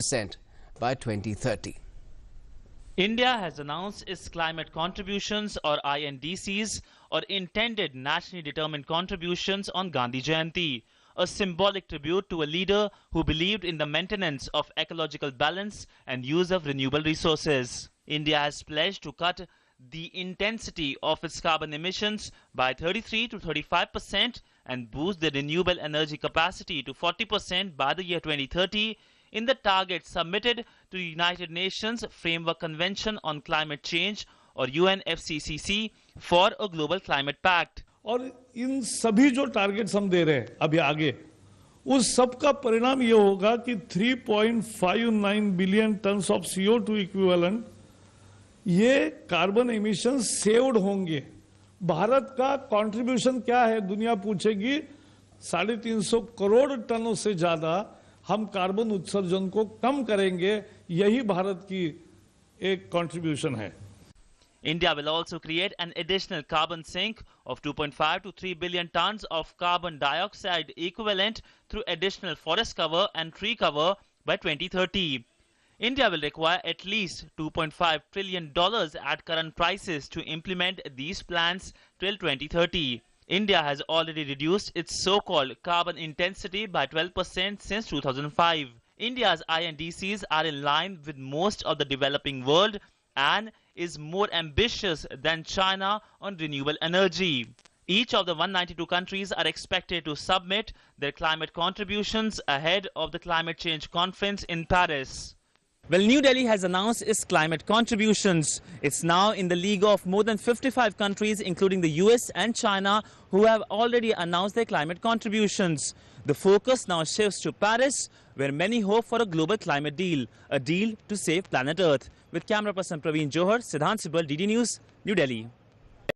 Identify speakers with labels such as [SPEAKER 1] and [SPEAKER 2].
[SPEAKER 1] 40% by 2030.
[SPEAKER 2] India has announced its climate contributions, or INDCs, or intended nationally determined contributions, on Gandhi Jayanti, a symbolic tribute to a leader who believed in the maintenance of ecological balance and use of renewable resources. India has pledged to cut the intensity of its carbon emissions by 33 to 35% and boost the renewable energy capacity to 40% by the year 2030 in the target submitted to the United Nations Framework Convention on Climate Change, or UNFCCC, for a global climate pact.
[SPEAKER 3] और इन सभी जो targets हम दे रहे हैं अभी आगे, उस सब का परिणाम ये होगा कि 3.59 billion tons of CO2 equivalent ये कार्बन एमिशन सेव्ड होंगे। भारत का कंट्रीब्यूशन क्या है दुनिया पूछेगी, 350 करोड़ टनों से ज्यादा हम कार्बन उत्सर्जन को कम करेंगे, यही भारत की एक कंट्रीब्यूशन है।
[SPEAKER 2] India will also create an additional carbon sink of 2.5 to 3 billion tons of carbon dioxide equivalent through additional forest cover and tree cover by 2030. India will require at least $2.5 trillion at current prices to implement these plans till 2030. India has already reduced its so-called carbon intensity by 12% since 2005. India's INDCs are in line with most of the developing world and is more ambitious than China on renewable energy. Each of the 192 countries are expected to submit their climate contributions ahead of the climate change conference in Paris. Well, New Delhi has announced its climate contributions. It's now in the league of more than 55 countries, including the US and China, who have already announced their climate contributions. The focus now shifts to Paris, where many hope for a global climate deal, a deal to save planet Earth. With camera person Praveen Johar, Sidhant, Sibal, DD News, New Delhi.